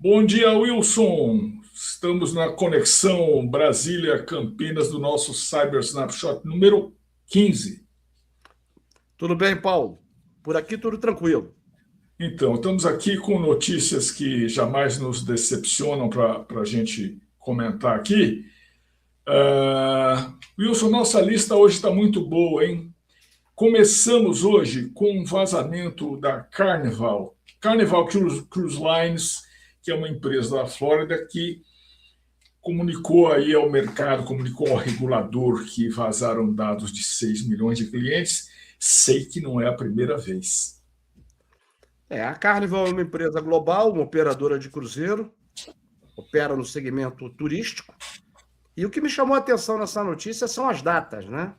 Bom dia, Wilson. Estamos na conexão Brasília-Campinas do nosso Cyber Snapshot número 15. Tudo bem, Paulo? Por aqui tudo tranquilo. Então, estamos aqui com notícias que jamais nos decepcionam para a gente comentar aqui. Wilson, nossa lista hoje está muito boa, hein? Começamos hoje com um vazamento da Carnival Cruise Lines, que é uma empresa da Flórida que comunicou aí ao mercado, comunicou ao regulador que vazaram dados de 6 milhões de clientes. Sei que não é a primeira vez. A Carnival é uma empresa global, uma operadora de cruzeiro, opera no segmento turístico. E o que me chamou a atenção nessa notícia são as datas, né?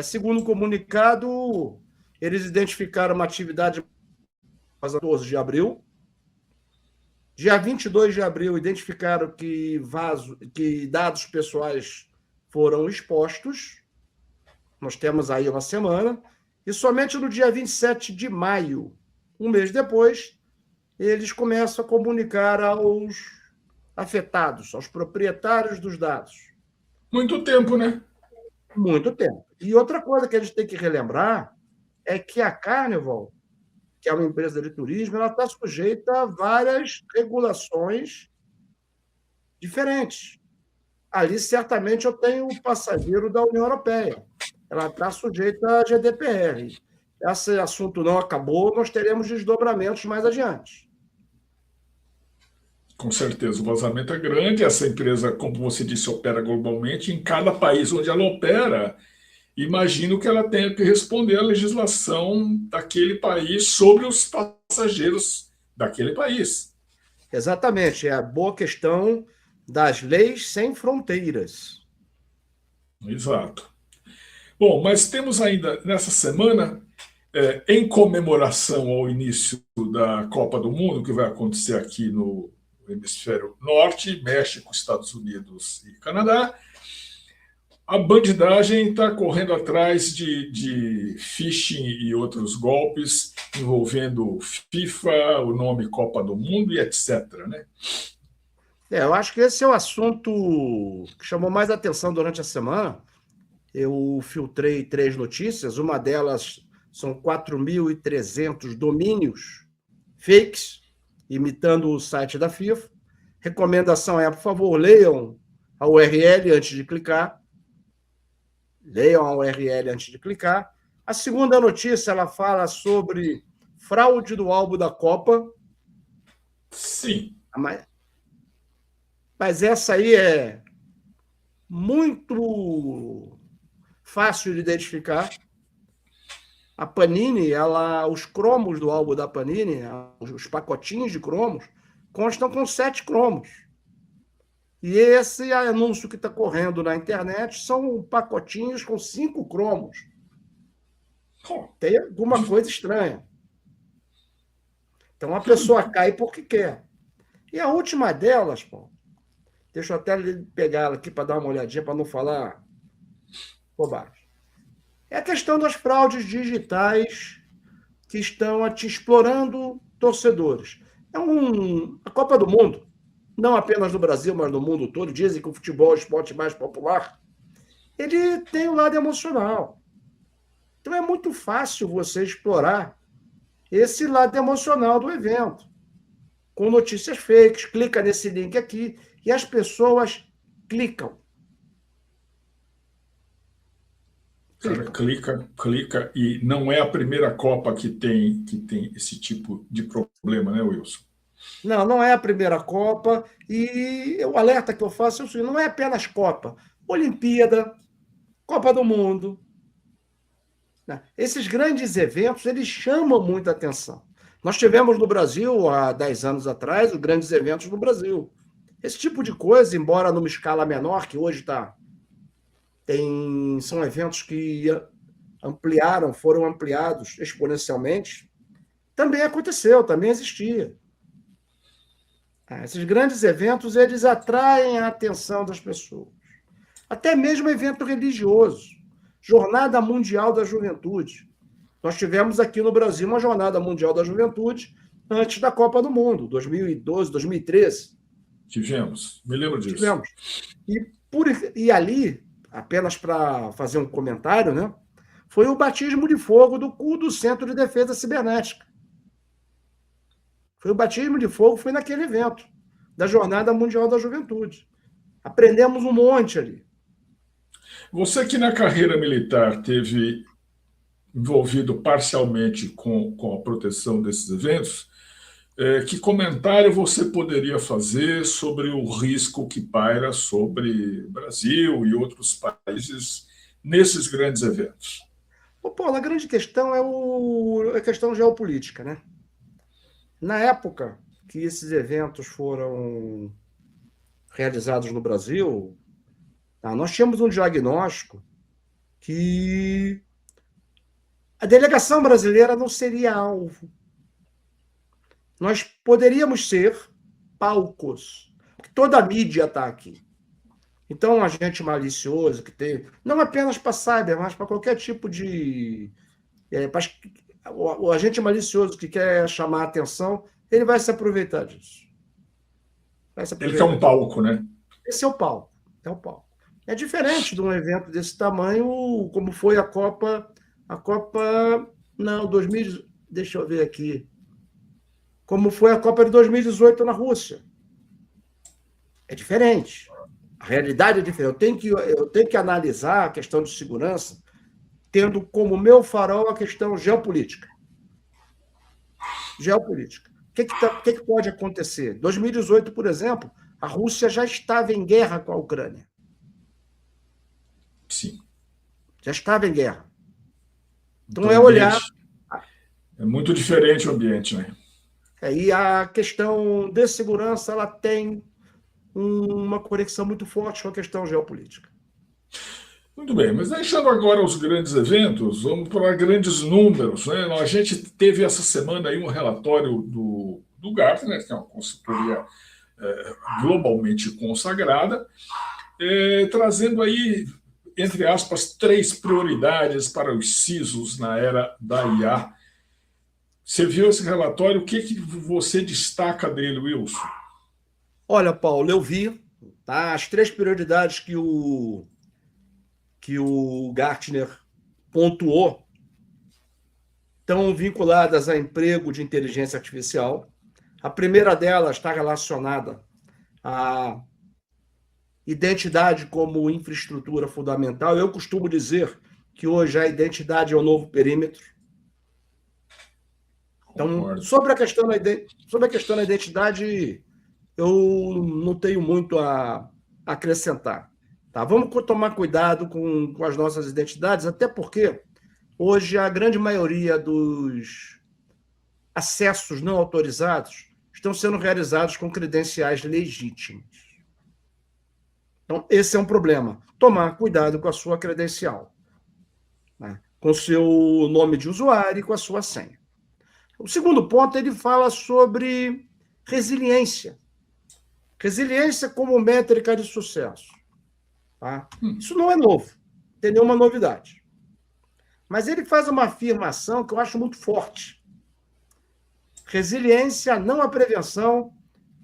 Segundo o comunicado, eles identificaram uma atividade 14 de abril. Dia 22 de abril, identificaram que dados pessoais foram expostos. Nós temos aí uma semana. E somente no dia 27 de maio, um mês depois, eles começam a comunicar aos afetados, aos proprietários dos dados. Muito tempo, né? Muito tempo. E outra coisa que a gente tem que relembrar é que a Carnival, que é uma empresa de turismo, ela está sujeita a várias regulações diferentes. Ali, certamente, eu tenho o passageiro da União Europeia. Ela está sujeita à GDPR. Esse assunto não acabou, nós teremos desdobramentos mais adiante. Com certeza, o vazamento é grande. Essa empresa, como você disse, opera globalmente. Em cada país onde ela opera, imagino que ela tenha que responder à legislação daquele país sobre os passageiros daquele país. Exatamente, é a boa questão das leis sem fronteiras. Exato. Bom, mas temos ainda nessa semana, em comemoração ao início da Copa do Mundo, que vai acontecer aqui no Hemisfério Norte, México, Estados Unidos e Canadá, a bandidagem está correndo atrás de phishing e outros golpes envolvendo FIFA, o nome Copa do Mundo e etc. Né? Eu acho que esse é o assunto que chamou mais atenção durante a semana. Eu filtrei 3 notícias, uma delas são 4.300 domínios fakes, imitando o site da FIFA. Recomendação é, por favor, leiam a URL antes de clicar. Leiam a URL antes de clicar. A segunda notícia, ela fala sobre fraude do álbum da Copa. Sim. Mas essa aí é muito fácil de identificar. A Panini, os cromos do álbum da Panini, os pacotinhos de cromos, constam com 7 cromos. E esse anúncio que está correndo na internet são pacotinhos com 5 cromos. Tem alguma coisa estranha. Então a pessoa cai porque quer. E a última delas, pô, deixa eu até pegar ela aqui para dar uma olhadinha, para não falar bobagem. É a questão das fraudes digitais que estão te explorando torcedores. A Copa do Mundo, não apenas no Brasil, mas no mundo todo, dizem que o futebol é o esporte mais popular. Ele tem um lado emocional. Então é muito fácil você explorar esse lado emocional do evento, com notícias fakes. Clica nesse link aqui e as pessoas clicam. Cara, clica e não é a primeira Copa que tem esse tipo de problema, né, Wilson? Não é a primeira Copa. E o alerta que eu faço é o seguinte: não é apenas Copa. Olimpíada, Copa do Mundo. Esses grandes eventos, eles chamam muita atenção. Nós tivemos no Brasil, há 10 anos atrás, os grandes eventos no Brasil. Esse tipo de coisa, embora numa escala menor, que hoje são eventos que foram ampliados exponencialmente, também aconteceu, também existia. Esses grandes eventos, eles atraem a atenção das pessoas. Até mesmo evento religioso. Jornada Mundial da Juventude. Nós tivemos aqui no Brasil uma Jornada Mundial da Juventude antes da Copa do Mundo, 2012, 2013. Tivemos, me lembro disso. Tivemos. E ali, apenas para fazer um comentário, né, foi o batismo de fogo do Centro de Defesa Cibernética. Foi o batismo de fogo, foi naquele evento, da Jornada Mundial da Juventude. Aprendemos um monte ali. Você que na carreira militar teve envolvido parcialmente com a proteção desses eventos, que comentário você poderia fazer sobre o risco que paira sobre Brasil e outros países nesses grandes eventos? Paulo, a grande questão é a questão geopolítica, né? Na época que esses eventos foram realizados no Brasil, nós tínhamos um diagnóstico que a delegação brasileira não seria alvo. Nós poderíamos ser palcos, porque toda a mídia está aqui. Então, um agente malicioso que tem, não apenas para cyber, mas para qualquer tipo de... o agente malicioso que quer chamar a atenção, ele vai se aproveitar disso. Ele quer um palco, né? Esse é o palco. É o palco. É diferente de um evento desse tamanho, como foi a Copa... Não, 2000... Deixa eu ver aqui. Como foi a Copa de 2018 na Rússia. É diferente. A realidade é diferente. Eu tenho que analisar a questão de segurança tendo como meu farol a questão geopolítica. Geopolítica. O que pode acontecer? Em 2018, por exemplo, a Rússia já estava em guerra com a Ucrânia. Sim. Já estava em guerra. Então é olhar... É muito diferente o ambiente, né? E a questão de segurança ela tem uma conexão muito forte com a questão geopolítica. Muito bem, mas deixando agora os grandes eventos, vamos para grandes números, né? A gente teve essa semana aí um relatório do Gartner, que é uma consultoria globalmente consagrada, trazendo aí, entre aspas, 3 prioridades para os CISOs na era da IA. Você viu esse relatório? O que você destaca dele, Wilson? Olha, Paulo, eu vi, tá? As 3 prioridades que o Gartner pontuou estão vinculadas a emprego de inteligência artificial. A primeira delas está relacionada à identidade como infraestrutura fundamental. Eu costumo dizer que hoje a identidade é o novo perímetro. Então, sobre a questão da identidade, eu não tenho muito a acrescentar. Tá? Vamos tomar cuidado com as nossas identidades, até porque hoje a grande maioria dos acessos não autorizados estão sendo realizados com credenciais legítimos. Então, esse é um problema. Tomar cuidado com a sua credencial, né? Com o seu nome de usuário e com a sua senha. O segundo ponto, ele fala sobre resiliência. Resiliência como métrica de sucesso. Tá? Isso não é novo, não tem nenhuma novidade. Mas ele faz uma afirmação que eu acho muito forte. Resiliência, não a prevenção,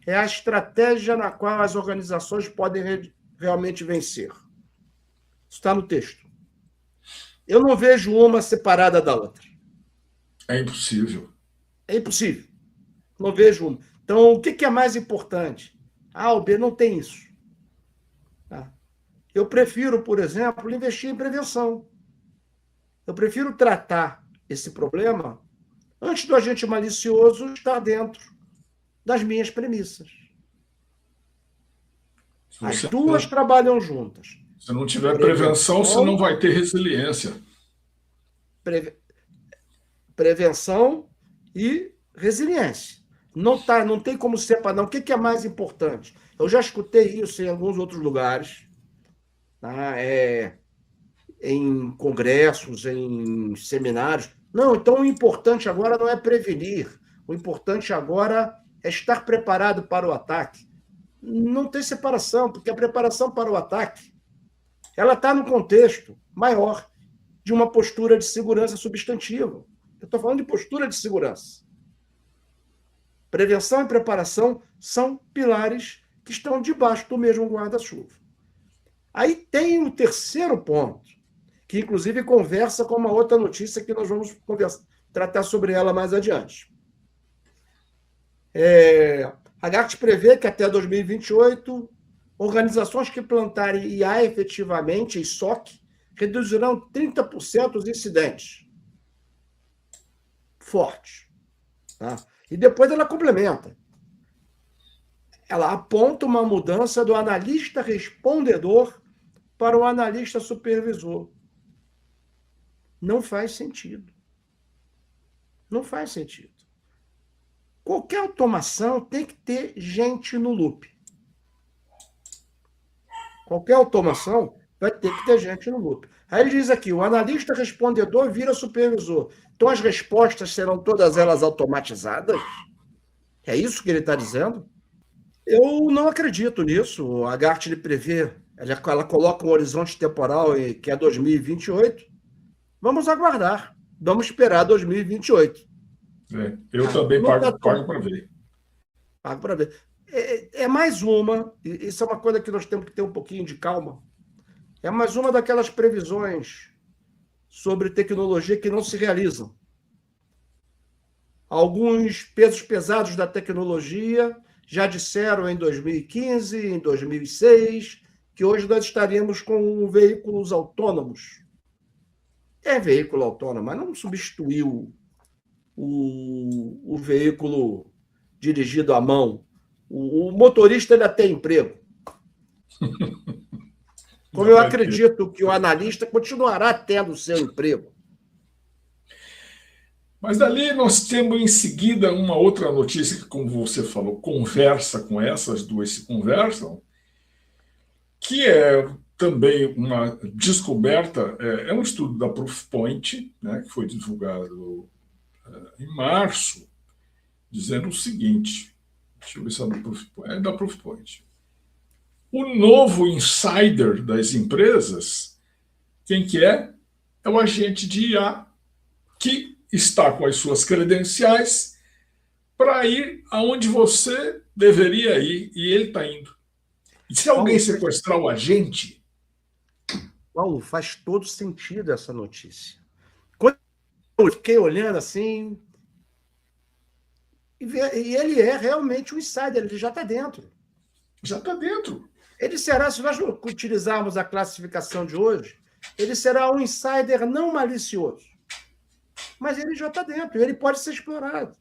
é a estratégia na qual as organizações podem realmente vencer. Isso está no texto. Eu não vejo uma separada da outra. É impossível. É impossível. Não vejo uma. Então, o que é mais importante? A ou B não tem isso. Tá? Eu prefiro, por exemplo, investir em prevenção. Eu prefiro tratar esse problema antes do agente malicioso estar dentro das minhas premissas. As duas trabalham juntas. Se não tiver prevenção, você não vai ter resiliência. Prevenção e resiliência. Não tem como separar. O que é mais importante? Eu já escutei isso em alguns outros lugares, tá? Em congressos, em seminários. Não, então o importante agora não é prevenir. O importante agora é estar preparado para o ataque. Não tem separação, porque a preparação para o ataque ela está no contexto maior de uma postura de segurança substantiva. Eu estou falando de postura de segurança. Prevenção e preparação são pilares que estão debaixo do mesmo guarda-chuva. Aí tem o terceiro ponto, que inclusive conversa com uma outra notícia que nós vamos tratar sobre ela mais adiante. A GART prevê que até 2028, organizações que plantarem IA efetivamente em SOC reduzirão 30% os incidentes. Forte. Tá? E depois ela complementa. Ela aponta uma mudança do analista respondedor para o analista supervisor. Não faz sentido. Não faz sentido. Qualquer automação tem que ter gente no loop. Qualquer automação vai ter que ter gente no loop. Aí ele diz aqui, o analista respondedor vira supervisor. Então as respostas serão todas elas automatizadas? É isso que ele está dizendo? Eu não acredito nisso. A GART prevê, ela coloca um horizonte temporal que é 2028. Vamos aguardar. Vamos esperar 2028. Eu também pago para ver. Pago para ver. É mais uma, isso é uma coisa que nós temos que ter um pouquinho de calma, é mais uma daquelas previsões sobre tecnologia que não se realizam. Alguns pesos pesados da tecnologia já disseram em 2015, em 2006, que hoje nós estaríamos com veículos autônomos. É veículo autônomo, mas não substituiu o veículo dirigido à mão. O motorista ainda tem emprego. Como eu acredito que o analista continuará tendo seu emprego. Mas dali nós temos em seguida uma outra notícia que, como você falou, conversa com essas duas se conversam, que é também uma descoberta, é um estudo da Proofpoint, né, que foi divulgado em março, dizendo o seguinte, deixa eu ver se é da Proofpoint. O novo insider das empresas, quem que é? É o agente de IA que está com as suas credenciais para ir aonde você deveria ir, e ele está indo. E se alguém sequestrar o agente... Paulo, faz todo sentido essa notícia. Quando eu fiquei olhando assim, e ele é realmente um insider, ele já está dentro. Já está dentro. Ele será, se nós utilizarmos a classificação de hoje, ele será um insider não malicioso. Mas ele já está dentro, ele pode ser explorado.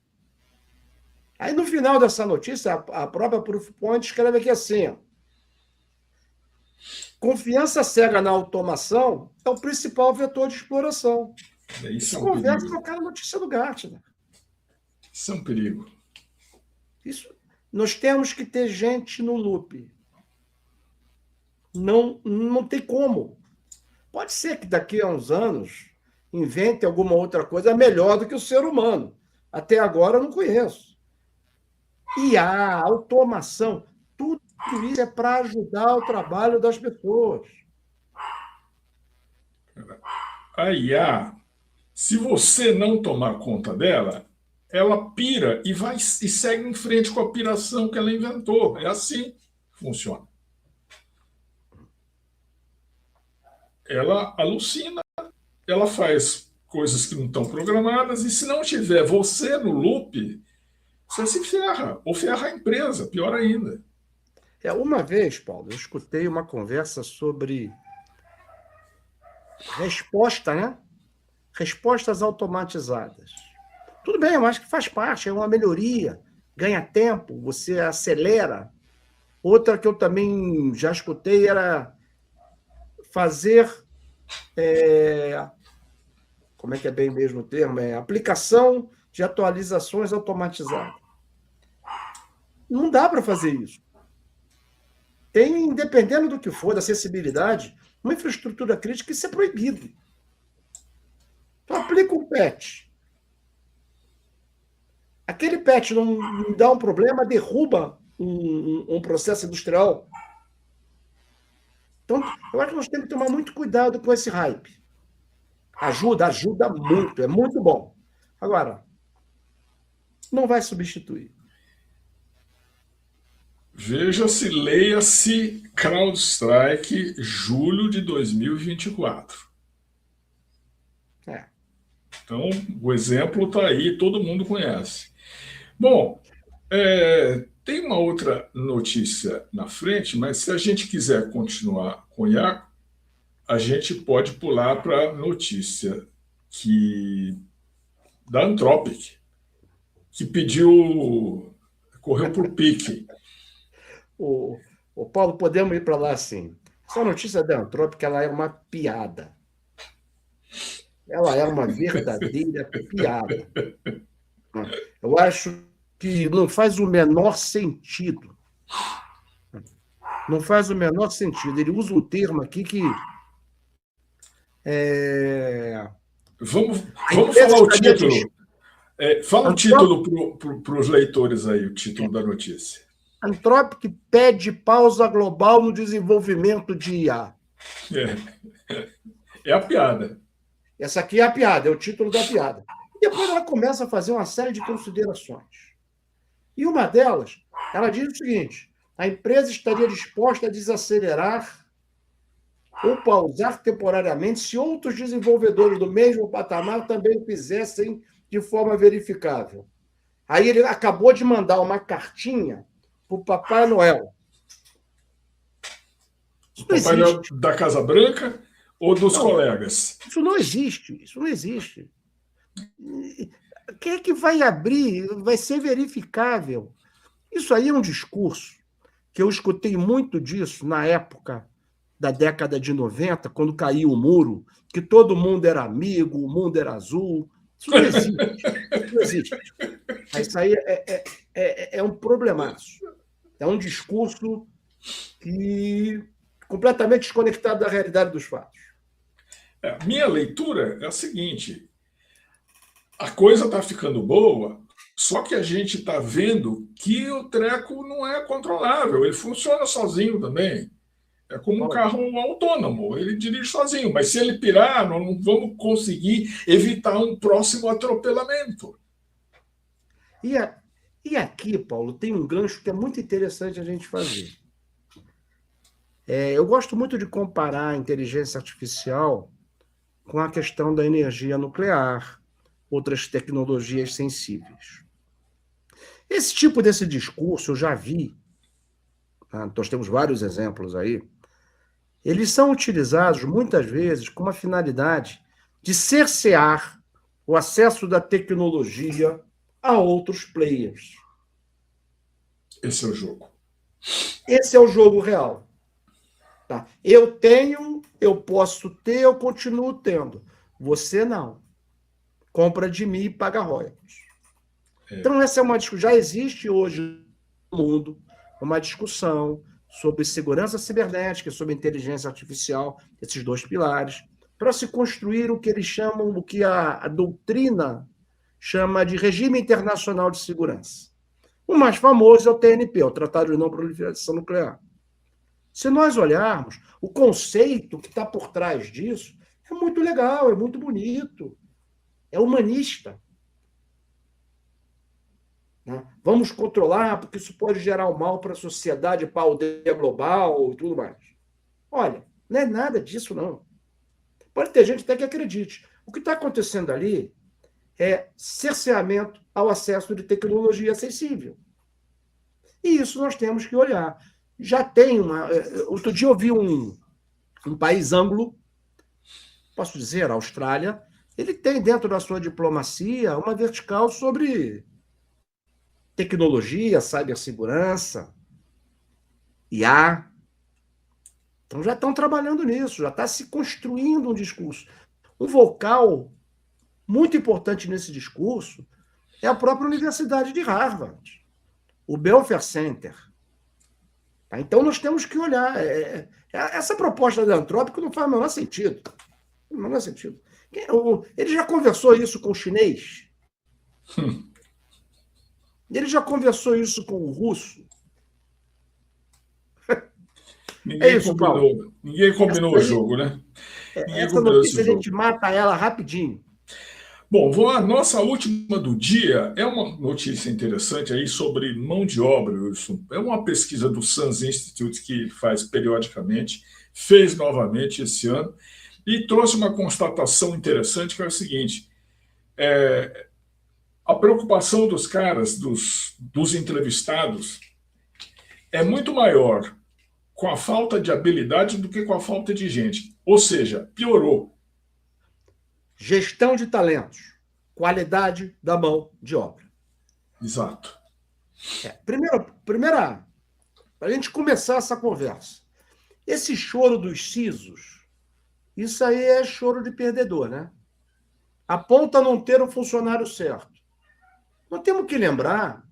Aí, no final dessa notícia, a própria Proofpoint escreve aqui assim, ó, confiança cega na automação é o principal vetor de exploração. Isso conversa com aquela notícia do Gartner. Isso é um perigo. Nós temos que ter gente no loop. Não tem como. Pode ser que daqui a uns anos invente alguma outra coisa melhor do que o ser humano. Até agora eu não conheço. E a automação, tudo isso é para ajudar o trabalho das pessoas. A IA, se você não tomar conta dela, ela pira e segue em frente com a piração que ela inventou. É assim que funciona. Ela alucina, ela faz coisas que não estão programadas, e se não tiver você no loop, você se ferra, ou ferra a empresa, pior ainda. Uma vez, Paulo, eu escutei uma conversa sobre resposta, né? Respostas automatizadas. Tudo bem, eu acho que faz parte, é uma melhoria, ganha tempo, você acelera. Outra que eu também já escutei era fazer, como é que é bem mesmo o termo? Aplicação de atualizações automatizadas. Não dá para fazer isso. Tem, dependendo do que for, da acessibilidade, uma infraestrutura crítica, isso é proibido. Então, aplica um patch. Aquele patch não dá um problema, derruba um processo industrial. Então, eu acho que nós temos que tomar muito cuidado com esse hype. Ajuda muito, é muito bom. Agora, não vai substituir. Veja-se, leia-se CrowdStrike, julho de 2024. É. Então, o exemplo está aí, todo mundo conhece. Bom, tem uma outra notícia na frente, mas se a gente quiser continuar com o Iaco, a gente pode pular para a notícia da Anthropic, que correu por pique. O Paulo, podemos ir para lá sim. Essa notícia da Anthropic, ela é uma piada. Ela é uma verdadeira piada. Eu acho que não faz o menor sentido. Não faz o menor sentido. Ele usa um termo aqui que Vamos falar o título. Fala o título para os leitores aí, o título da notícia. Anthropic pede pausa global no desenvolvimento de IA. É a piada. Essa aqui é a piada, é o título da piada. E depois ela começa a fazer uma série de considerações. E uma delas, ela diz o seguinte: a empresa estaria disposta a desacelerar ou pausar temporariamente se outros desenvolvedores do mesmo patamar também o fizessem de forma verificável. Aí ele acabou de mandar uma cartinha para o Papai Noel. O Papai Noel da Casa Branca ou dos colegas? Isso não existe, isso não existe. Quem é que vai abrir? Vai ser verificável. Isso aí é um discurso que eu escutei muito disso na época da década de 90, quando caiu o muro, que todo mundo era amigo, o mundo era azul. Isso não existe. Isso não existe. Isso aí é um problemaço. É um discurso completamente desconectado da realidade dos fatos. Minha leitura é a seguinte: a coisa está ficando boa, só que a gente está vendo que o treco não é controlável, ele funciona sozinho também. É como um carro autônomo, ele dirige sozinho, mas se ele pirar, nós não vamos conseguir evitar um próximo atropelamento. E aqui, Paulo, tem um gancho que é muito interessante a gente fazer. Eu gosto muito de comparar a inteligência artificial com a questão da energia nuclear, outras tecnologias sensíveis. Esse tipo desse discurso eu já vi, tá? Nós temos vários exemplos aí. Eles são utilizados muitas vezes com uma finalidade de cercear o acesso da tecnologia a outros players. Esse é o jogo. Esse é o jogo real. Tá? Eu tenho, eu posso ter, eu continuo tendo. Você não. Compra de mim e paga royalties. Então, essa é uma discussão. Já existe hoje no mundo uma discussão sobre segurança cibernética, sobre inteligência artificial, esses dois pilares, para se construir o que eles chamam, o que a doutrina chama de regime internacional de segurança. O mais famoso é o TNP, o Tratado de Não Proliferação Nuclear. Se nós olharmos, o conceito que está por trás disso é muito legal, é muito bonito, é humanista. Vamos controlar, porque isso pode gerar um mal para a sociedade, para a aldeia global e tudo mais. Olha, não é nada disso, não. Pode ter gente até que acredite. O que está acontecendo ali é cerceamento ao acesso de tecnologia acessível. E isso nós temos que olhar. Já tem uma... Outro dia eu vi um país anglo, posso dizer, a Austrália, ele tem dentro da sua diplomacia uma vertical sobre tecnologia, cibersegurança, IA. Então já estão trabalhando nisso, já está se construindo um discurso. Um vocal muito importante nesse discurso é a própria Universidade de Harvard, o Belfer Center. Então nós temos que olhar. Essa proposta da Anthropic não faz o menor sentido. O menor sentido. Ele já conversou isso com o chinês? Ele já conversou isso com o russo? Ninguém combinou o jogo, né? Essa notícia a gente mata ela rapidinho. Bom, a nossa última do dia é uma notícia interessante aí sobre mão de obra, Wilson. É uma pesquisa do SANS Institute que faz periodicamente, fez novamente esse ano, e trouxe uma constatação interessante, que é o seguinte: a preocupação dos caras, dos entrevistados, é muito maior com a falta de habilidade do que com a falta de gente. Ou seja, piorou. Gestão de talentos, qualidade da mão de obra. Exato. Primeira, para a gente começar essa conversa, esse choro dos sisos, isso aí é choro de perdedor, né? Aponta não ter o funcionário certo. Nós temos que lembrar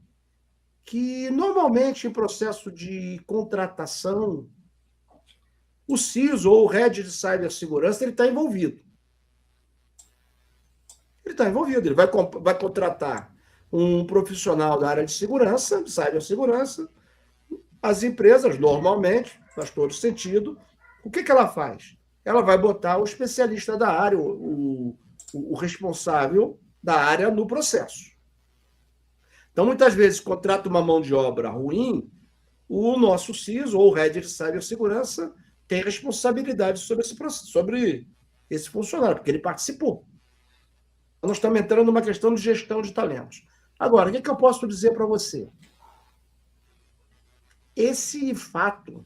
que, normalmente, em processo de contratação, o CISO ou o Head de Cibersegurança ele está envolvido. Ele está envolvido, ele vai contratar um profissional da área de segurança, de cibersegurança. As empresas, normalmente, faz todo sentido, o que ela faz? Ela vai botar o especialista da área, o responsável da área no processo. Então, muitas vezes, contrata uma mão de obra ruim, o nosso CISO ou o Head de Cibersegurança tem responsabilidade sobre esse funcionário, porque ele participou. Nós estamos entrando numa questão de gestão de talentos. Agora, o que eu posso dizer para você? Esse fato,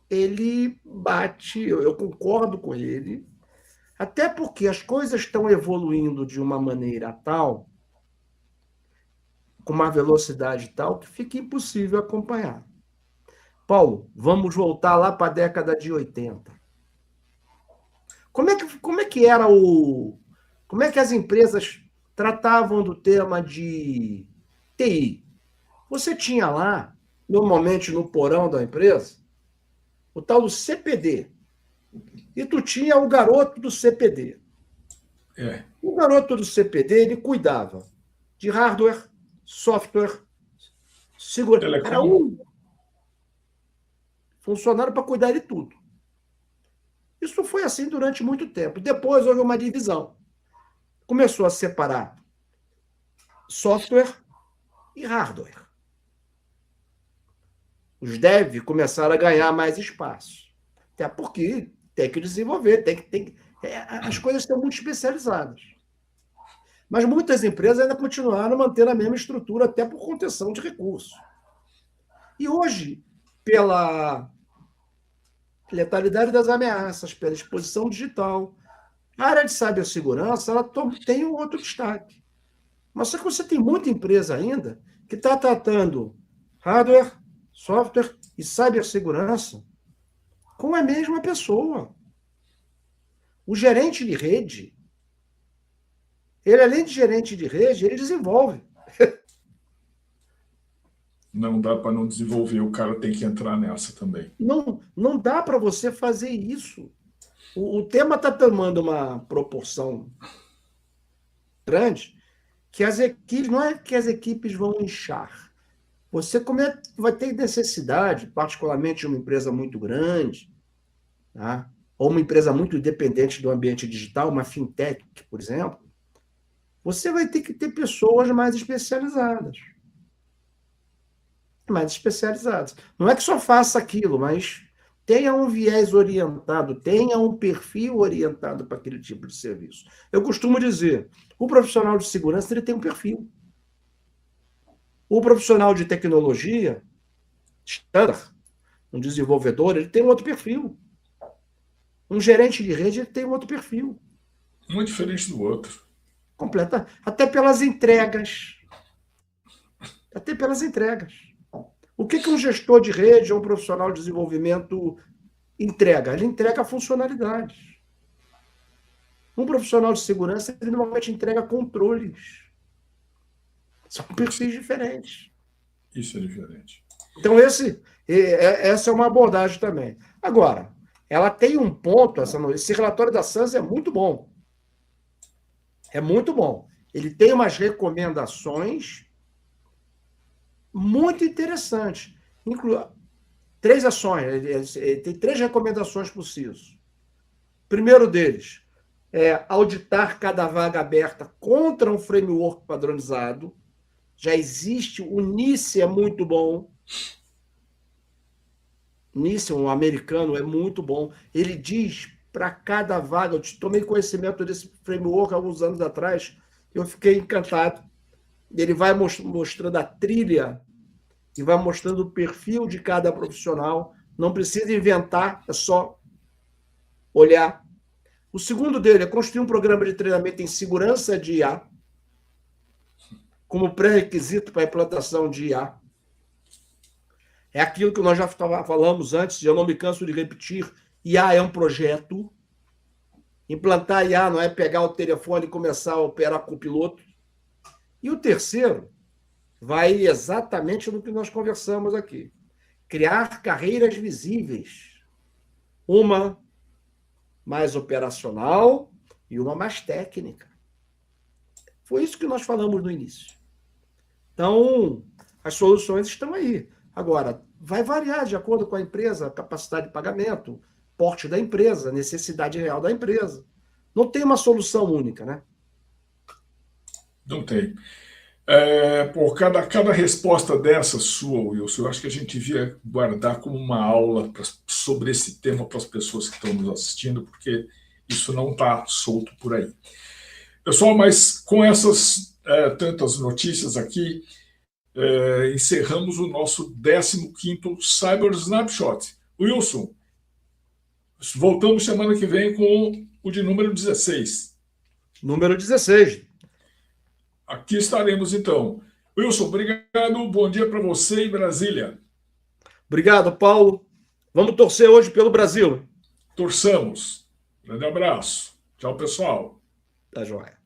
ele bate, eu concordo com ele, até porque as coisas estão evoluindo de uma maneira tal, com uma velocidade tal, que fica impossível acompanhar. Paulo, vamos voltar lá para a década de 80. Como é que era Como é que as empresas tratavam do tema de TI? Você tinha lá, normalmente no porão da empresa, o tal do CPD. E tu tinha o garoto do CPD. O garoto do CPD, ele cuidava de hardware, software, segurança. Era um funcionário para cuidar de tudo. Isso foi assim durante muito tempo. Depois houve uma divisão. Começou a separar software e hardware. Os devs começaram a ganhar mais espaço. Até porque tem que desenvolver, as coisas estão muito especializadas. Mas muitas empresas ainda continuaram mantendo a mesma estrutura, até por contenção de recursos. E hoje, pela letalidade das ameaças, pela exposição digital, a área de cibersegurança ela tem um outro destaque. Mas só que você tem muita empresa ainda que está tratando hardware, software e cibersegurança com a mesma pessoa. O gerente de rede, ele, além de gerente de rede, ele desenvolve. Não dá para não desenvolver, o cara tem que entrar nessa também. Não dá para você fazer isso. O tema está tomando uma proporção grande que as equipes, não é que as equipes vão inchar. Você vai ter necessidade, particularmente de uma empresa muito grande, tá? Ou uma empresa muito dependente do ambiente digital, uma fintech, por exemplo, você vai ter que ter pessoas mais especializadas. Mais especializadas. Não é que só faça aquilo, mas tenha um viés orientado, tenha um perfil orientado para aquele tipo de serviço. Eu costumo dizer, o profissional de segurança ele tem um perfil. O profissional de tecnologia, standard, um desenvolvedor, ele tem um outro perfil. Um gerente de rede, ele tem um outro perfil. Muito diferente do outro. Completa. Até pelas entregas. Até pelas entregas. O que um gestor de rede ou um profissional de desenvolvimento entrega? Ele entrega funcionalidades. Um profissional de segurança, ele normalmente entrega controles. São perfis diferentes. Isso é diferente. Então, essa é uma abordagem também. Agora, ela tem um ponto, esse relatório da SANS é muito bom. É muito bom. Ele tem umas recomendações muito interessantes. Inclui 3 ações. Ele tem 3 recomendações para o CISO. Primeiro deles, auditar cada vaga aberta contra um framework padronizado. Já existe, o NICE é muito bom. NICE, um americano, é muito bom. Ele diz para cada vaga, eu tomei conhecimento desse framework alguns anos atrás, eu fiquei encantado. Ele vai mostrando a trilha e vai mostrando o perfil de cada profissional. Não precisa inventar, é só olhar. O segundo dele é construir um programa de treinamento em segurança de IA, como pré-requisito para a implantação de IA. É aquilo que nós já falamos antes, eu não me canso de repetir, IA é um projeto. Implantar IA não é pegar o telefone e começar a operar com o piloto. E o terceiro vai exatamente no que nós conversamos aqui. Criar carreiras visíveis. Uma mais operacional e uma mais técnica. Foi isso que nós falamos no início. Então, as soluções estão aí. Agora, vai variar de acordo com a empresa, a capacidade de pagamento, porte da empresa, necessidade real da empresa. Não tem uma solução única, né? Não tem. Por cada resposta dessa sua, Wilson, eu acho que a gente devia guardar como uma aula sobre esse tema para as pessoas que estão nos assistindo, porque isso não está solto por aí. Pessoal, mas com essas tantas notícias aqui, encerramos o nosso 15º Cyber Snapshot. Wilson, voltamos semana que vem com o de número 16. Número 16. Aqui estaremos, então. Wilson, obrigado. Bom dia para você em Brasília. Obrigado, Paulo. Vamos torcer hoje pelo Brasil. Torçamos. Grande abraço. Tchau, pessoal. Tá joia.